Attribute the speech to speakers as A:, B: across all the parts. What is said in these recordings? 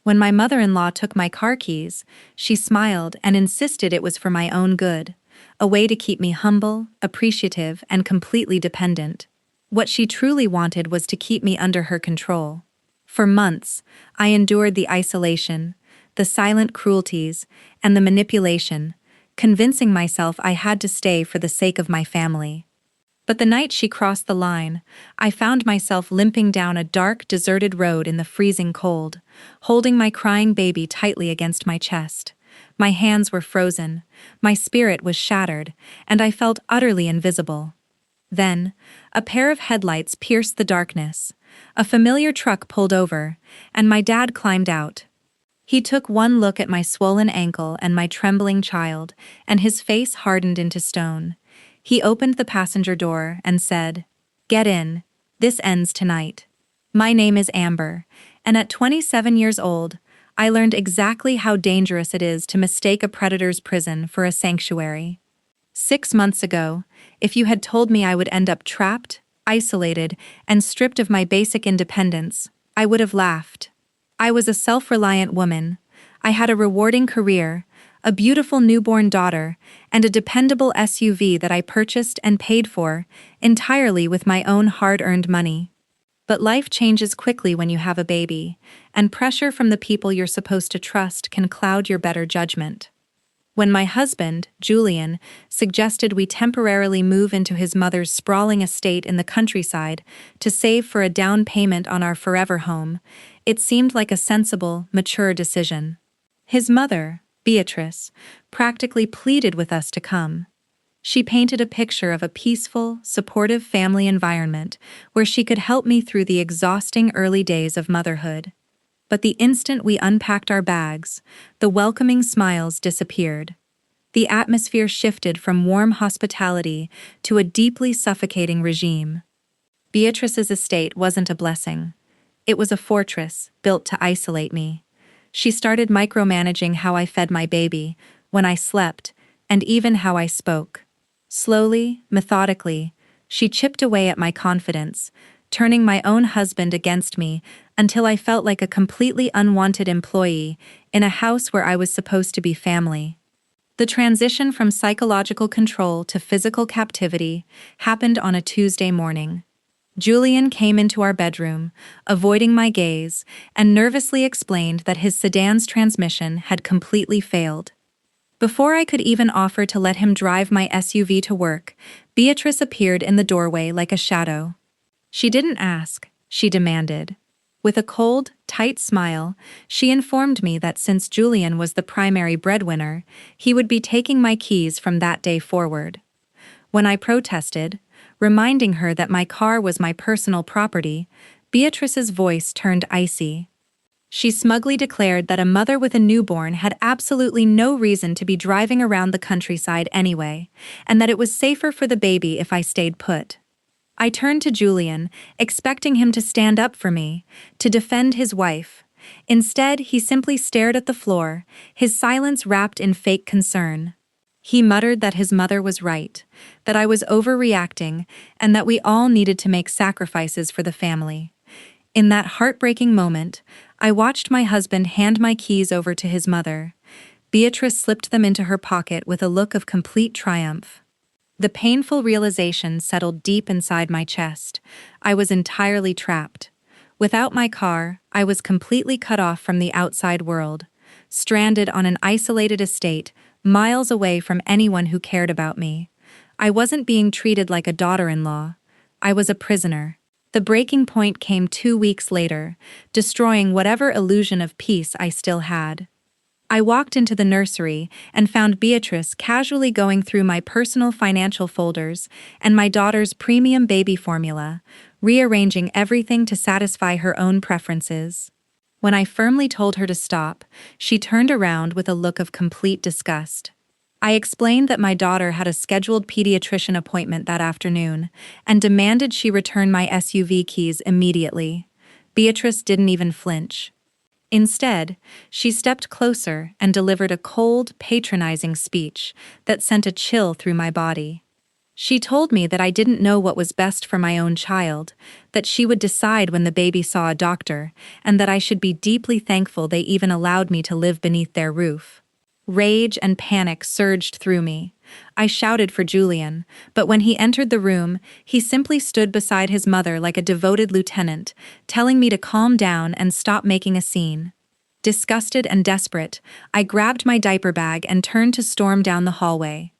A: When my mother-in-law took my car keys, she smiled and insisted it was for my own good, a way to keep me humble, appreciative, and completely dependent. What she truly wanted was to keep me under her control. For months, I endured the isolation, the silent cruelties, and the manipulation, convincing myself I had to stay for the sake of my family. But the night she crossed the line, I found myself limping down a dark, deserted road in the freezing cold, holding my crying baby tightly against my chest. My hands were frozen, my spirit was shattered, and I felt utterly invisible. Then, a pair of headlights pierced the darkness. A familiar truck pulled over, and my dad climbed out. He took one look at my swollen ankle and my trembling child, and his face hardened into stone. He opened the passenger door and said, "Get in. This ends tonight." My name is Amber, and at 27 years old, I learned exactly how dangerous it is to mistake a predator's prison for a sanctuary. 6 months ago, if you had told me I would end up trapped, isolated, and stripped of my basic independence, I would have laughed. I was a self-reliant woman. I had a rewarding career, a beautiful newborn daughter, and a dependable SUV that I purchased and paid for, entirely with my own hard-earned money. But life changes quickly when you have a baby, and pressure from the people you're supposed to trust can cloud your better judgment. When my husband, Julian, suggested we temporarily move into his mother's sprawling estate in the countryside to save for a down payment on our forever home, it seemed like a sensible, mature decision. His mother, Beatrice, practically pleaded with us to come. She painted a picture of a peaceful, supportive family environment where she could help me through the exhausting early days of motherhood. But the instant we unpacked our bags, the welcoming smiles disappeared. The atmosphere shifted from warm hospitality to a deeply suffocating regime. Beatrice's estate wasn't a blessing. It was a fortress built to isolate me. She started micromanaging how I fed my baby, when I slept, and even how I spoke. Slowly, methodically, she chipped away at my confidence, turning my own husband against me until I felt like a completely unwanted employee in a house where I was supposed to be family. The transition from psychological control to physical captivity happened on a Tuesday morning. Julian came into our bedroom, avoiding my gaze, and nervously explained that his sedan's transmission had completely failed. Before I could even offer to let him drive my SUV to work, Beatrice appeared in the doorway like a shadow. She didn't ask, she demanded. With a cold, tight smile, she informed me that since Julian was the primary breadwinner, he would be taking my keys from that day forward. When I protested, reminding her that my car was my personal property, Beatrice's voice turned icy. She smugly declared that a mother with a newborn had absolutely no reason to be driving around the countryside anyway, and that it was safer for the baby if I stayed put. I turned to Julian, expecting him to stand up for me, to defend his wife. Instead, he simply stared at the floor, his silence wrapped in fake concern. He muttered that his mother was right, that I was overreacting, and that we all needed to make sacrifices for the family. In that heartbreaking moment, I watched my husband hand my keys over to his mother. Beatrice slipped them into her pocket with a look of complete triumph. The painful realization settled deep inside my chest. I was entirely trapped. Without my car, I was completely cut off from the outside world, stranded on an isolated estate, miles away from anyone who cared about me. I wasn't being treated like a daughter-in-law. I was a prisoner. The breaking point came 2 weeks later, destroying whatever illusion of peace I still had. I walked into the nursery and found Beatrice casually going through my personal financial folders and my daughter's premium baby formula, rearranging everything to satisfy her own preferences. When I firmly told her to stop, she turned around with a look of complete disgust. I explained that my daughter had a scheduled pediatrician appointment that afternoon and demanded she return my SUV keys immediately. Beatrice didn't even flinch. Instead, she stepped closer and delivered a cold, patronizing speech that sent a chill through my body. She told me that I didn't know what was best for my own child, that she would decide when the baby saw a doctor, and that I should be deeply thankful they even allowed me to live beneath their roof. Rage and panic surged through me. I shouted for Julian, but when he entered the room, he simply stood beside his mother like a devoted lieutenant, telling me to calm down and stop making a scene. Disgusted and desperate, I grabbed my diaper bag and turned to storm down the hallway.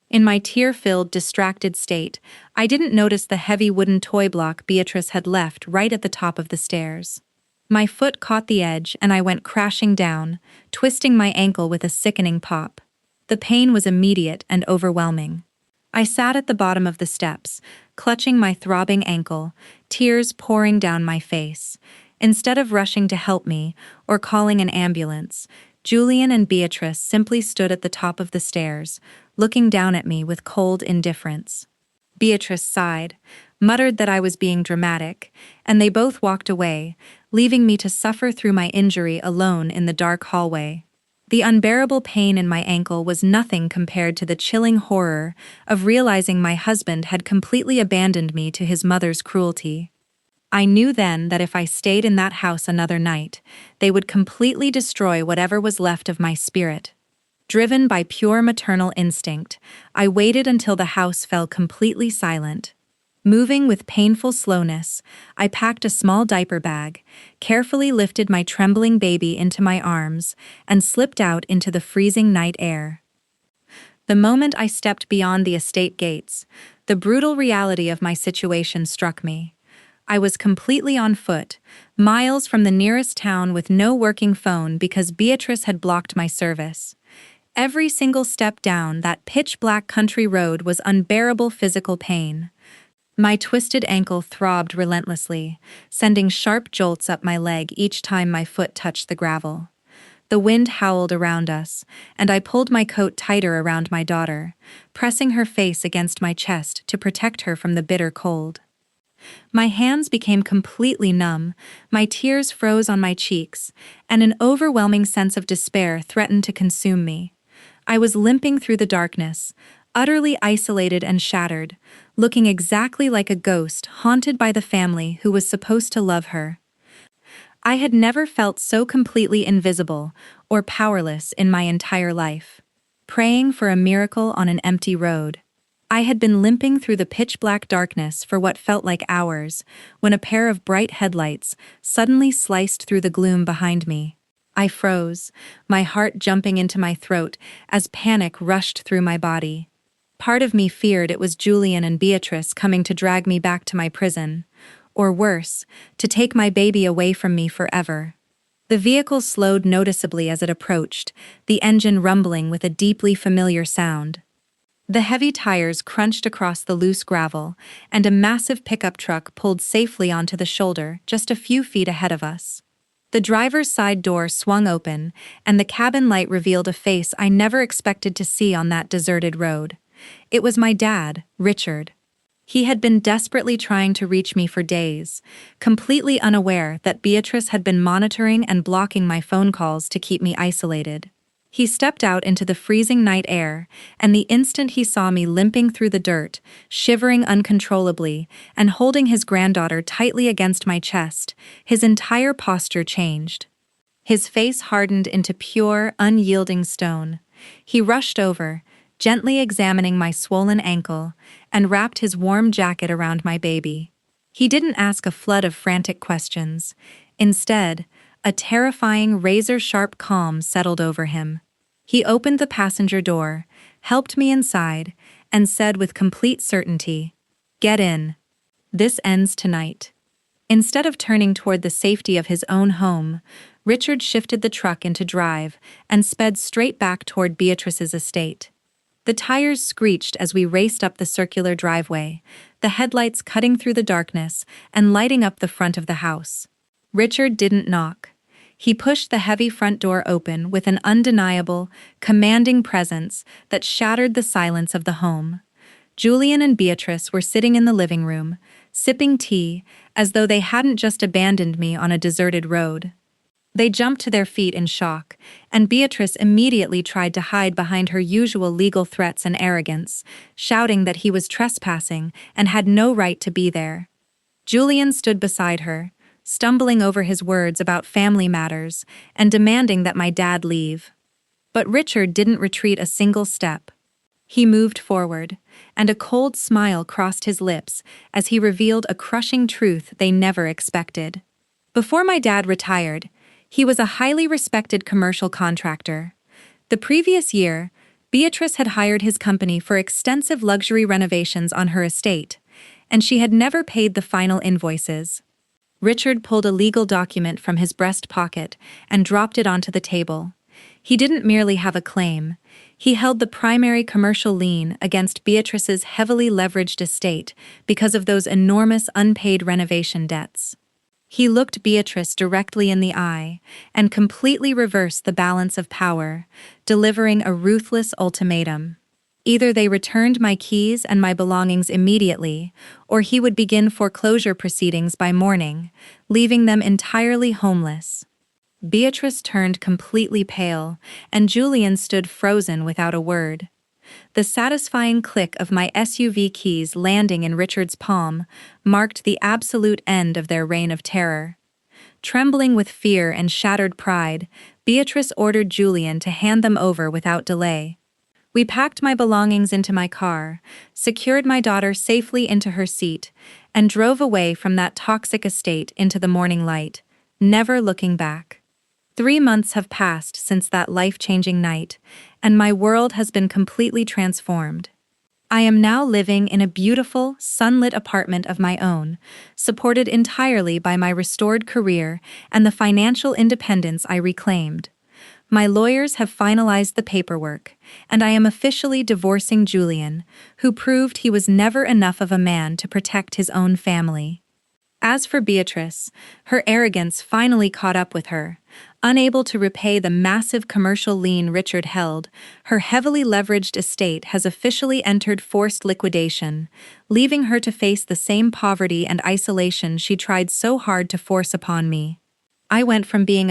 A: In my tear-filled, distracted state, I didn't notice the heavy wooden toy block Beatrice had left right at the top of the stairs. My foot caught the edge and I went crashing down, twisting my ankle with a sickening pop. The pain was immediate and overwhelming. I sat at the bottom of the steps, clutching my throbbing ankle, tears pouring down my face. Instead of rushing to help me or calling an ambulance, Julian and Beatrice simply stood at the top of the stairs, looking down at me with cold indifference. Beatrice sighed, muttered that I was being dramatic, and they both walked away, leaving me to suffer through my injury alone in the dark hallway. The unbearable pain in my ankle was nothing compared to the chilling horror of realizing my husband had completely abandoned me to his mother's cruelty. I knew then that if I stayed in that house another night, they would completely destroy whatever was left of my spirit. Driven by pure maternal instinct, I waited until the house fell completely silent. Moving with painful slowness, I packed a small diaper bag, carefully lifted my trembling baby into my arms, and slipped out into the freezing night air. The moment I stepped beyond the estate gates, the brutal reality of my situation struck me. I was completely on foot, miles from the nearest town with no working phone because Beatrice had blocked my service. Every single step down that pitch-black country road was unbearable physical pain. My twisted ankle throbbed relentlessly, sending sharp jolts up my leg each time my foot touched the gravel. The wind howled around us, and I pulled my coat tighter around my daughter, pressing her face against my chest to protect her from the bitter cold. My hands became completely numb, my tears froze on my cheeks, and an overwhelming sense of despair threatened to consume me. I was limping through the darkness, utterly isolated and shattered, looking exactly like a ghost haunted by the family who was supposed to love her. I had never felt so completely invisible or powerless in my entire life. Praying for a miracle on an empty road. I had been limping through the pitch-black darkness for what felt like hours, when a pair of bright headlights suddenly sliced through the gloom behind me. I froze, my heart jumping into my throat as panic rushed through my body. Part of me feared it was Julian and Beatrice coming to drag me back to my prison, or worse, to take my baby away from me forever. The vehicle slowed noticeably as it approached, the engine rumbling with a deeply familiar sound. The heavy tires crunched across the loose gravel, and a massive pickup truck pulled safely onto the shoulder just a few feet ahead of us. The driver's side door swung open, and the cabin light revealed a face I never expected to see on that deserted road. It was my dad, Richard. He had been desperately trying to reach me for days, completely unaware that Beatrice had been monitoring and blocking my phone calls to keep me isolated. He stepped out into the freezing night air, and the instant he saw me limping through the dirt, shivering uncontrollably, and holding his granddaughter tightly against my chest, his entire posture changed. His face hardened into pure, unyielding stone. He rushed over, gently examining my swollen ankle, and wrapped his warm jacket around my baby. He didn't ask a flood of frantic questions. Instead, a terrifying, razor-sharp calm settled over him. He opened the passenger door, helped me inside, and said with complete certainty, "Get in. This ends tonight." Instead of turning toward the safety of his own home, Richard shifted the truck into drive and sped straight back toward Beatrice's estate. The tires screeched as we raced up the circular driveway, the headlights cutting through the darkness and lighting up the front of the house. Richard didn't knock. He pushed the heavy front door open with an undeniable, commanding presence that shattered the silence of the home. Julian and Beatrice were sitting in the living room, sipping tea, as though they hadn't just abandoned me on a deserted road. They jumped to their feet in shock, and Beatrice immediately tried to hide behind her usual legal threats and arrogance, shouting that he was trespassing and had no right to be there. Julian stood beside her, stumbling over his words about family matters and demanding that my dad leave. But Richard didn't retreat a single step. He moved forward, and a cold smile crossed his lips as he revealed a crushing truth they never expected. Before my dad retired, he was a highly respected commercial contractor. The previous year, Beatrice had hired his company for extensive luxury renovations on her estate, and she had never paid the final invoices. Richard pulled a legal document from his breast pocket and dropped it onto the table. He didn't merely have a claim. He held the primary commercial lien against Beatrice's heavily leveraged estate because of those enormous unpaid renovation debts. He looked Beatrice directly in the eye and completely reversed the balance of power, delivering a ruthless ultimatum. Either they returned my keys and my belongings immediately, or he would begin foreclosure proceedings by morning, leaving them entirely homeless. Beatrice turned completely pale, and Julian stood frozen without a word. The satisfying click of my SUV keys landing in Richard's palm marked the absolute end of their reign of terror. Trembling with fear and shattered pride, Beatrice ordered Julian to hand them over without delay. We packed my belongings into my car, secured my daughter safely into her seat, and drove away from that toxic estate into the morning light, never looking back. 3 months have passed since that life-changing night, and my world has been completely transformed. I am now living in a beautiful, sunlit apartment of my own, supported entirely by my restored career and the financial independence I reclaimed. My lawyers have finalized the paperwork, and I am officially divorcing Julian, who proved he was never enough of a man to protect his own family. As for Beatrice, her arrogance finally caught up with her. Unable to repay the massive commercial lien Richard held, her heavily leveraged estate has officially entered forced liquidation, leaving her to face the same poverty and isolation she tried so hard to force upon me. I went from being